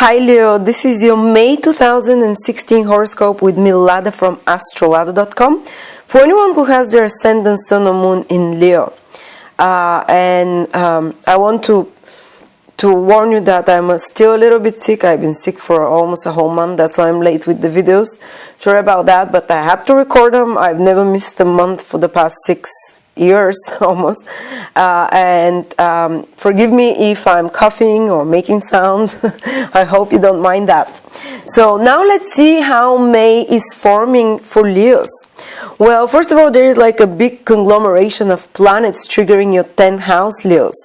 Hi Leo, this is your May 2016 horoscope with me, Lada from Astrolada.com. For anyone who has their ascendant, sun or moon in Leo. I want to warn you that I'm still a little bit sick. I've been sick for almost a whole month. That's why I'm late with the videos. Sorry about that, but I have to record them. I've never missed a month for the past 6 years almost. Forgive me if I'm coughing or making sounds. I hope you don't mind that. So now let's see how May is forming for Leos. Well, first of all, there is like a big conglomeration of planets triggering your 10th house, Leos.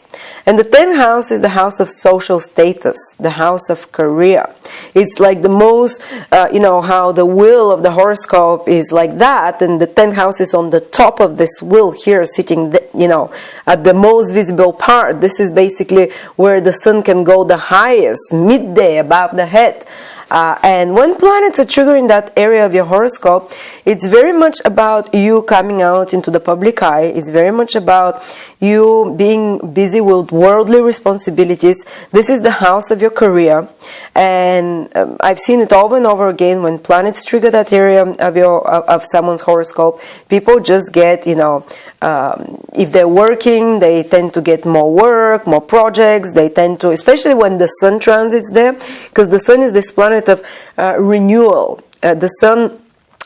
And the 10th house is the house of social status, the house of career. It's like the most, how the wheel of the horoscope is like that, and the 10th house is on the top of this wheel here, sitting, at the most visible part. This is basically where the sun can go the highest, midday, above the head. And when planets are triggering that area of your horoscope, it's very much about you coming out into the public eye. It's very much about you being busy with worldly responsibilities. This is the house of your career. And I've seen it over and over again when planets trigger that area of someone's horoscope. People just get, if they're working, they tend to get more work, more projects. They tend to, especially when the sun transits there, because the sun is this planet of renewal. The sun,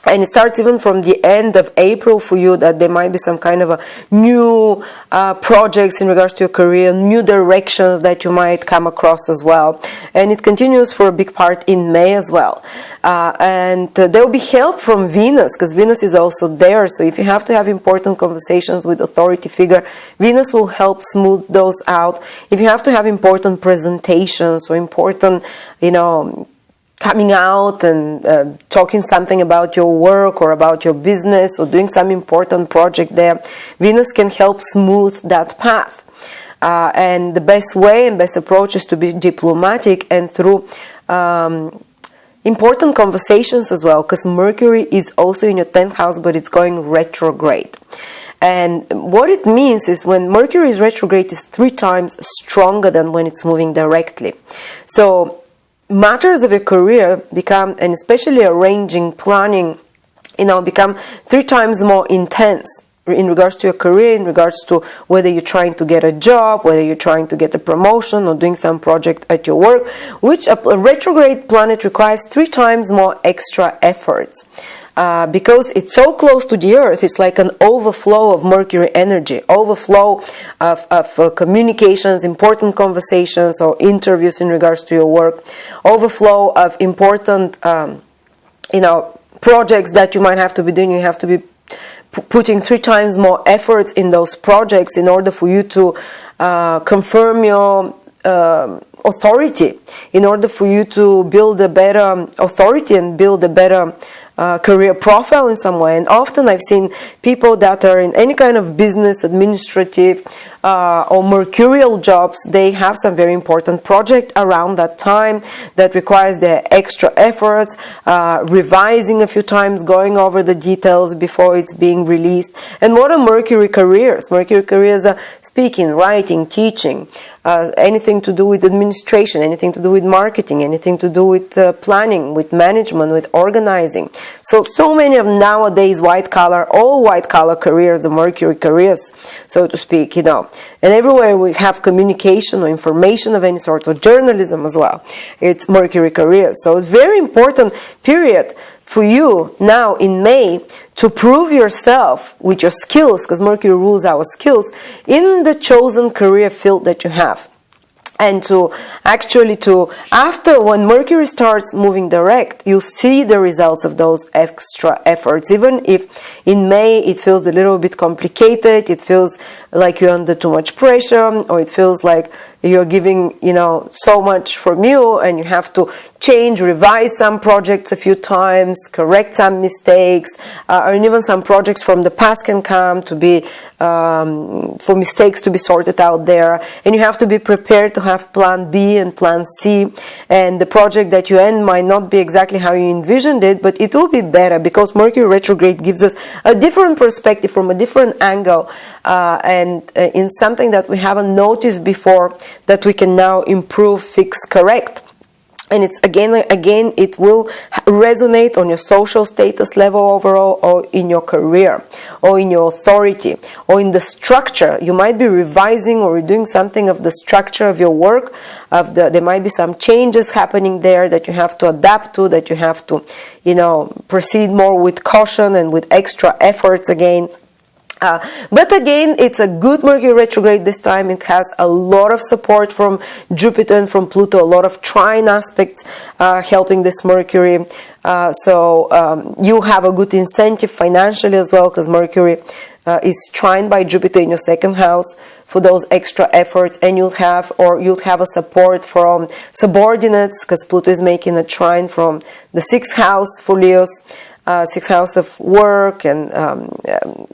and it starts even from the end of April for you, that there might be some kind of a new projects in regards to your career, new directions that you might come across as well. And it continues for a big part in May as well. There will be help from Venus, because Venus is also there. So if you have to have important conversations with authority figure, Venus will help smooth those out. If you have to have important presentations or important, coming out and talking something about your work or about your business or doing some important project there, Venus can help smooth that path. And the best way and best approach is to be diplomatic and through important conversations as well, because Mercury is also in your 10th house, but it's going retrograde. And what it means is when Mercury is retrograde, it's 3 times stronger than when it's moving directly. So matters of your career become, and especially arranging, planning, become 3 times more intense in regards to your career, in regards to whether you're trying to get a job, whether you're trying to get a promotion or doing some project at your work, which a retrograde planet requires 3 times more extra efforts. Because it's so close to the Earth, it's like an overflow of Mercury energy, overflow of communications, important conversations or interviews in regards to your work, overflow of important, projects that you might have to be doing. You have to be putting 3 times more efforts in those projects in order for you to confirm your authority, in order for you to build a better authority and build a better career profile in some way. And often I've seen people that are in any kind of business, administrative or mercurial jobs, they have some very important project around that time that requires their extra efforts, revising a few times, going over the details before it's being released. And what are Mercury careers? Mercury careers are speaking, writing, teaching, anything to do with administration, anything to do with marketing, anything to do with planning, with management, with organizing. So many of nowadays all white collar careers are Mercury careers, so to speak, And everywhere we have communication or information of any sort, or journalism as well, it's Mercury careers. So it's very important period for you now in May to prove yourself with your skills, because Mercury rules our skills, in the chosen career field that you have. And after when Mercury starts moving direct, you see the results of those extra efforts. Even if in May it feels a little bit complicated, it feels like you're under too much pressure, or it feels like you're giving, so much from you, and you have to change, revise some projects a few times, correct some mistakes, or even some projects from the past can come to be, for mistakes to be sorted out there. And you have to be prepared to have plan B and plan C. And the project that you end might not be exactly how you envisioned it, but it will be better, because Mercury retrograde gives us a different perspective from a different angle, and in something that we haven't noticed before, that we can now improve, fix, correct. And it's again, it will resonate on your social status level overall, or in your career, or in your authority, or in the structure. You might be revising or redoing something of the structure of your work. There might be some changes happening there that you have to adapt to, that you have to, proceed more with caution and with extra efforts again. But again, it's a good Mercury retrograde this time. It has a lot of support from Jupiter and from Pluto, a lot of trine aspects helping this Mercury. So you have a good incentive financially as well, because Mercury is trined by Jupiter in your second house for those extra efforts, and you'll have a support from subordinates, because Pluto is making a trine from the sixth house for Leos. Sixth house of work and of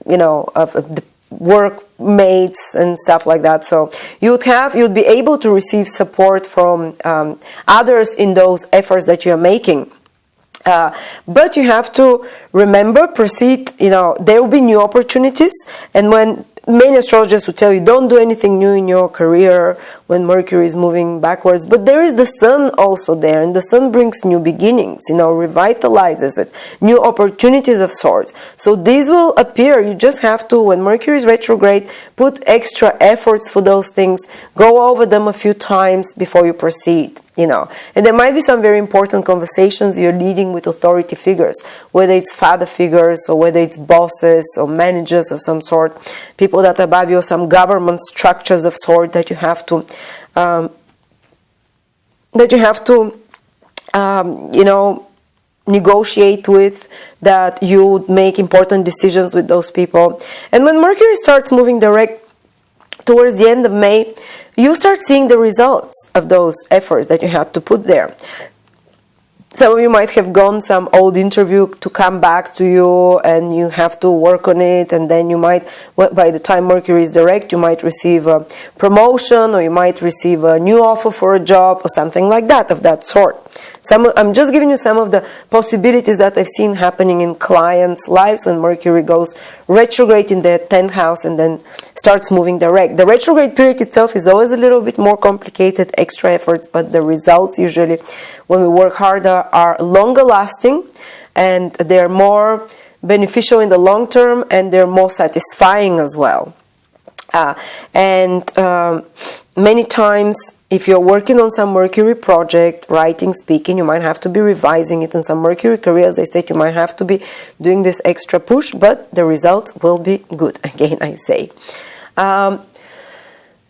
the workmates and stuff like that. So you'd be able to receive support from others in those efforts that you're making. But you have to remember, proceed. There will be new opportunities, and when many astrologers will tell you don't do anything new in your career when Mercury is moving backwards, but there is the Sun also there, and the Sun brings new beginnings, revitalizes it, new opportunities of sorts. So these will appear. You just have to, when Mercury is retrograde, put extra efforts for those things, go over them a few times before you proceed. And there might be some very important conversations you're leading with authority figures, whether it's father figures or whether it's bosses or managers of some sort, people that are above you, some government structures of sort that you have to, negotiate with, that you make important decisions with those people. And when Mercury starts moving direct towards the end of May, you start seeing the results of those efforts that you had to put there. Some of you might have gone some old interview to come back to you, and you have to work on it, and then you might, by the time Mercury is direct, you might receive a promotion, or you might receive a new offer for a job, or something like that, of that sort. I'm just giving you some of the possibilities that I've seen happening in clients' lives when Mercury goes retrograde in their 10th house and then starts moving direct. The retrograde period itself is always a little bit more complicated, extra efforts, but the results usually, when we work harder, are longer lasting, and they're more beneficial in the long term, and they're more satisfying as well. Many times, if you're working on some Mercury project, writing, speaking, you might have to be revising it. On some Mercury career, as I said, you might have to be doing this extra push, but the results will be good, again, I say.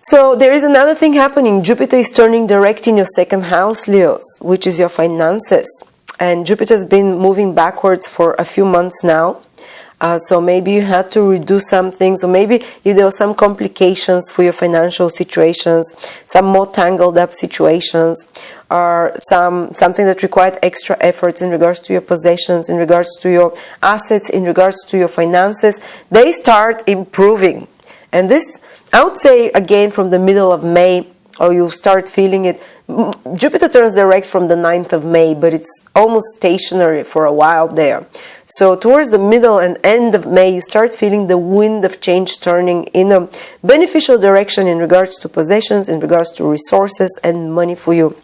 So there is another thing happening. Jupiter is turning direct in your second house, Leos, which is your finances. And Jupiter's been moving backwards for a few months now. So maybe you had to redo some things, or maybe if there were some complications for your financial situations, some more tangled up situations, or something that required extra efforts in regards to your possessions, in regards to your assets, in regards to your finances, they start improving. And this, I would say, again, from the middle of May, or you start feeling it. Jupiter turns direct from the 9th of May, but it's almost stationary for a while there. So towards the middle and end of May, you start feeling the wind of change turning in a beneficial direction in regards to possessions, in regards to resources and money for you,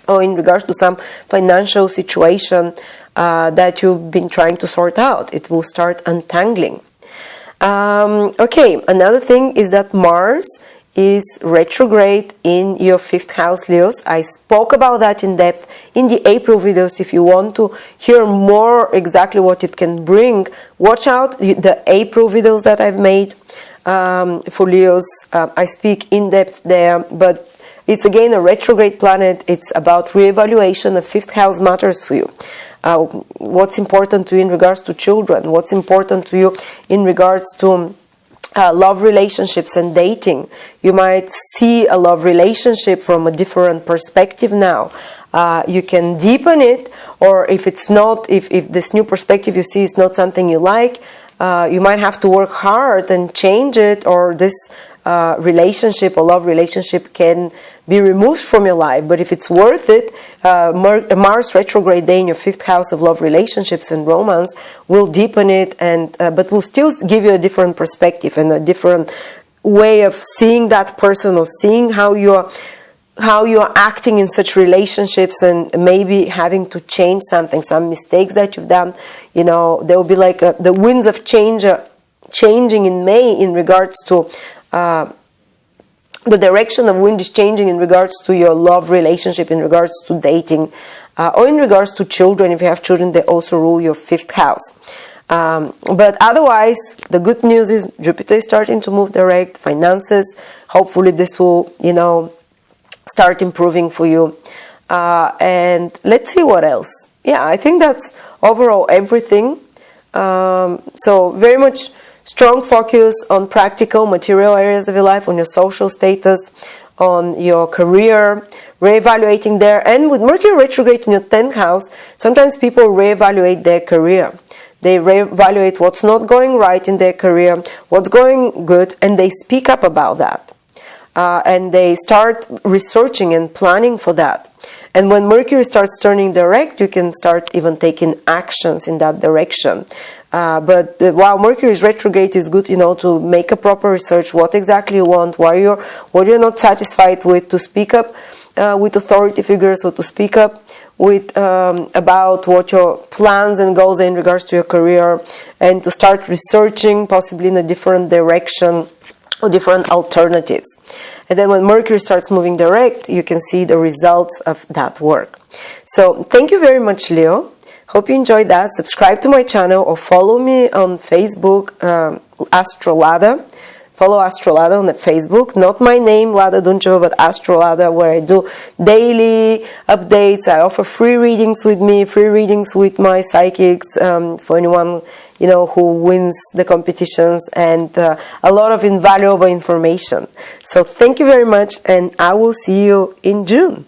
or in regards to some financial situation that you've been trying to sort out. It will start untangling. Okay, another thing is that Mars is retrograde in your 5th house, Leos. I spoke about that in depth in the April videos. If you want to hear more exactly what it can bring, watch out the April videos that I've made for Leos. I speak in depth there, but it's again a retrograde planet. It's about reevaluation of 5th house matters for you. What's important to you in regards to children, what's important to you in regards to love relationships and dating. You might see a love relationship from a different perspective now. You can deepen it, or if it's not, if this new perspective you see is not something you like, you might have to work hard and change it, or this relationship or love relationship can be removed from your life. But if it's worth it, Mars retrograde day in your 5th house of love relationships and romance will deepen it, and but will still give you a different perspective and a different way of seeing that person, or seeing how how you are acting in such relationships, and maybe having to change something, some mistakes that you've done. You know, there will be like the winds of change changing in May in regards to the direction of wind is changing in regards to your love relationship, in regards to dating, or in regards to children. If you have children, they also rule your 5th house. But otherwise, the good news is Jupiter is starting to move direct. Finances, hopefully this will, you know, start improving for you. And let's see what else. Yeah, I think that's overall everything. So very much strong focus on practical, material areas of your life, on your social status, on your career, reevaluating there. And with Mercury retrograde in your 10th house, sometimes people reevaluate their career. They reevaluate what's not going right in their career, what's going good, and they speak up about that. And they start researching and planning for that. And when Mercury starts turning direct, you can start even taking actions in that direction. But while Mercury is retrograde, it's good, you know, to make a proper research, what exactly you want, what you're not satisfied with, to speak up with authority figures, or to speak up with about what your plans and goals are in regards to your career, and to start researching possibly in a different direction or different alternatives. And then when Mercury starts moving direct, you can see the results of that work. So thank you very much, Leo. Hope you enjoyed that. Subscribe to my channel or follow me on Facebook, Astrolada. Follow Astrolada on Facebook. Not my name, Lada Duncheva, but Astrolada, where I do daily updates. I offer free readings with me, free readings with my psychics, for anyone, you know, who wins the competitions, and a lot of invaluable information. So thank you very much, and I will see you in June.